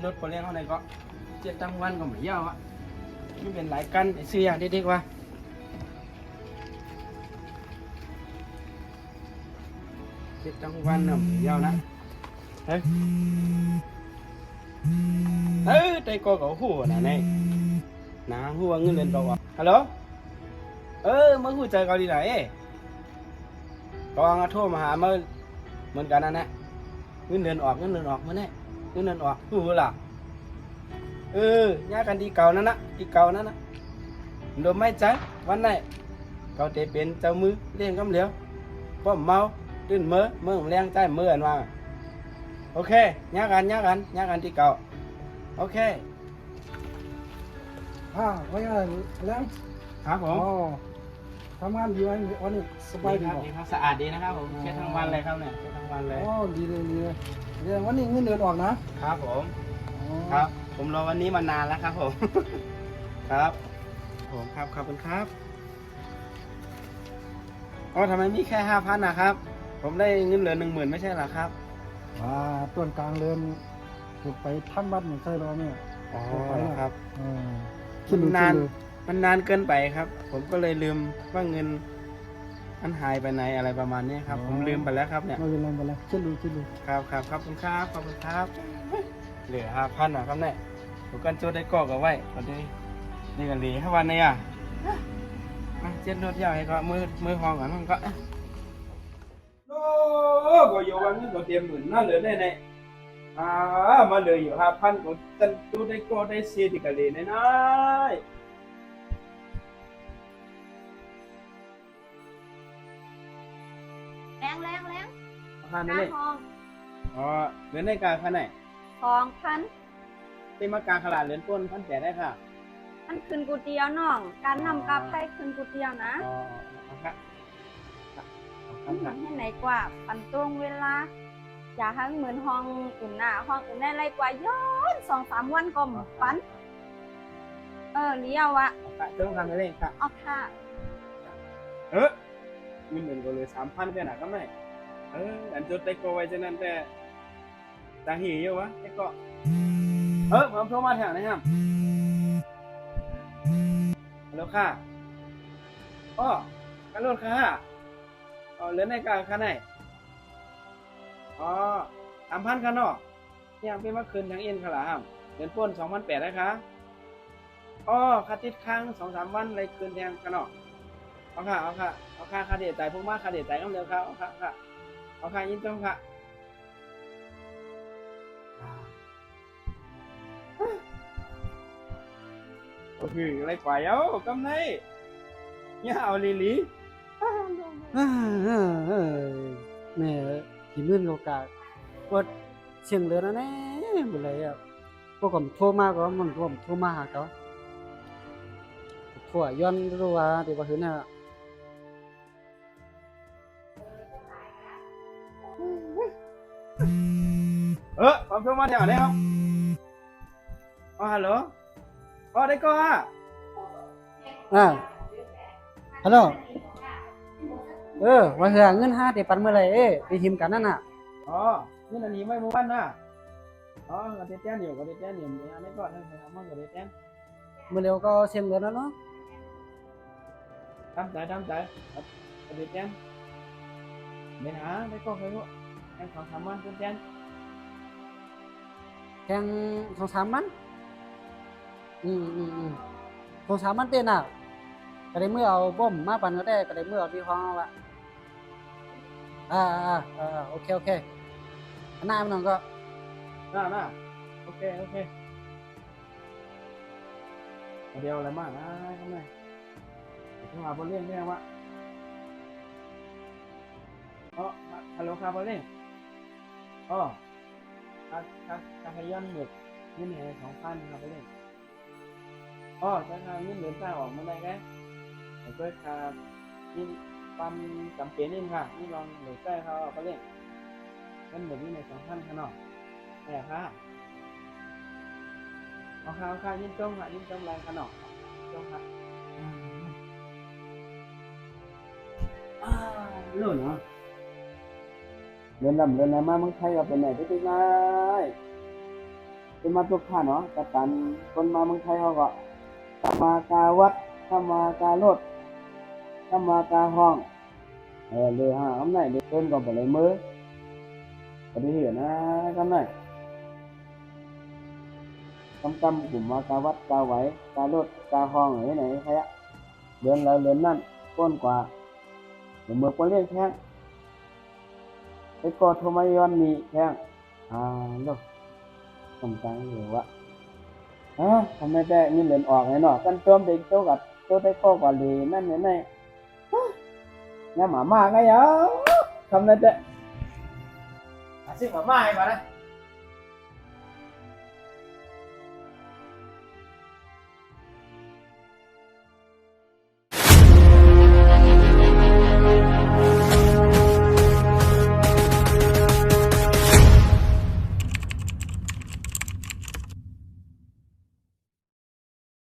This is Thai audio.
รถคนเลี้ยงเขาไหนก็เจ็ดตั้งวันก็ไม่ยาวอ่ะนี่เป็นหลายกันไอ้ซื้ออย่างเด็กๆว่ะเจ็ดตั้งวันน่ะไม่ยาวนะเฮ้ยใจก็หัวนะเนี่ยน้าหัวเงินเดือนก็ว่าฮัลโหลเมื่อหัวใจเขาดีไหนก็โทรมาหาเมื่อเหมือนกันนั่นแหละเงินเดือนออกเมื่อไหร่เงินเดือนออกหูล่ะย่ากันดีเก่านั่นนะดีเก่านั่นนะโดนไม่ใจวันไหนเขาจะเป็นเจ้ามือเลี้ยงกำเหลียวป้อมเมาตื่นเมื่อแรงใจเมื่ออันว่าโอเคย่ากันดีเก่าโอเคไว้อะไรแล้ว ครับผม ทำงานดีไหมวันนี้สบายดี ดีครับสะอาดดีนะครับผมเช็ดทั้งวันเลยครับเนี่ยเช็ดทั้งวันเลยดีเลยเดี๋ยววันนี้เงินเดือนออกนะครับผมครับผมรอวันนี้มานานแล้วครับผมครับผมครับขอบคุณครับทำไมมีแค่5,000นะครับผมได้เงินเหลือ10,000ไม่ใช่หรอครับต้นกลางเดือนถูกไปทั้งบ้านเหมือนใช่หรอเนี่ยครับมันนานเกินไปครับผมก็เลยลืมว่าเงินมันหายไปไหนอะไรประมาณนี้ครับผมลืมไปแล้วครับเนี่ยไม่เป็นไรไปแล้วคิดดูครับขอบคุณครับเหลือ5,000นะครับเนี่ยผมกันโจได้กอกเอาไว้ตอนนี้นี่กันเลยวันนี้เจ็ดรถยาวให้ก็มือห้องก่อนมันก็ก็อยู่วันนี้ก็เตรียมหมื่นน่าเหลือแน่มาเหลืออยู่5,000ก็ตันตูได้ก็ได้เสียดีกันเลยแน่นอนแรงค่านั่นเลยเหลือในการค่าไหน2,000เป็นมากาขลาดเหรียญต้น1,800ได้ค่ะมันขึ้นกูเดียวน้องการนำกลับไปขึ้นกูเดียวนะครับให้ไหนกว่าปันตรงเวลาอยากให้เหมือนห้องอื่นห้องอื่นได้ไรกว่าย้อน2-3 วันก็ปันเลี้ยวอะต้องทำอะไรค่ะเอาค่ะมีเหมือนกันเลย3,000แค่ไหนก็ไม่อันจุดได้ก็ไว้ฉะนั้นแต่ตาหีอยู่วะได้ก็ผมโทรมาแถวนะครับแล้วค่ะกันรถค่ะเหลือในกลางค่ะไหน3,000ค่ะเนาะยังเป็นมาคืนทางเอ็นค่ะล่ะครับเดือนต้น2,800นะคะค่าติดค้าง 2-3 วันอะไรคืนแทงกันเนาะเอาค่าเดทจ่ายพวกมากค่าเดทจ่ายน้ำเร็วครับเอาค่ายินจงค่ะโอเคอะไรกว่ากำไรเนี่ยเอาลีเนี่ยกี่หมื่นโลกาว่าเสียงเลยนะเนี่ยหมดเลยพวกผมโทรมาก็มันผมโทรมาหาเขาถั่วย้อนรู้ว่าเดี๋ยวว่าเห็นน่ะผมโทรมาแถวไหนครับฮัลโหลได้ก็ฮัลโหลว่าเหือเงิน5เดี๋ยวปันเมื่อไรไปทีมกันนั่นน่ะนี่อันนี้ไม่ม้วนนะก็เด็ดแจ้นอยู่เนี่ยไม่ก็ทั้งสามมันก็เด็ดแจ้นเมื่อเร็วก็เสียงเหลือแล้วเนาะทำใจก็เด็ดแจ้นไม่หาไม่ก็เคยรู้แค่2-3 วันเด็ดแจ้นแข่ง2-3 วัน2-3 วันเต้นก็ได้เมื่อเอาบ่มมาปั่นก็ได้ก็ได้เมื่อเอาที่ห้องเอาละโอเคหน้ามันก็น่าโอเคเดียวอะไรมากนะทำไมถึงมาบนเรื่องวะฮัลโหลครับบนเรื่องคาพยอนหมึกนี่เนี่ย2,000ครับบนเรื่องจะทำเงินเหรียญใต้ออกมาได้ไงผมก็นี่ความจำเป็นนี่ค่ะนี่ลองเหรียญใต้เขาเอาไปเล่นเงินเหมือนนี่ใน2,000ขนาดแต่ค่ะเอายินจงแรงขนาดจงค่ะเรื่องเนาะเดินลำมาเมืองไทยกับเป็นไหนที่ง่าย เป็นมาตุกข้าเนาะกับการคนมาเมืองไทยเขาก็กามากาวัดกามากาโลดกามากาห้องเลยหาอำไหนเดินก็บ่ได้มือก็ได้เห็นนะกันหน่อยกำกลุ่มมากาวัดกาไหวกาโลดกาห้องไหนใครอะเดินแล้วเดินนั่นก้นกว่าเดี๋ยวมือก็เลี้ยงแข้งไปกอดโทมายอนมีแข้งโลกสำคัญอยู่วะทำไมแต่นี่เล่นออกไงเนาะกันตัวเด็กตัวกับตัวได้ก็กว่าลีนั่นนี่เนี่ยหมาไงยะทำไมแต่อาชีพหมาไงก่อนนะ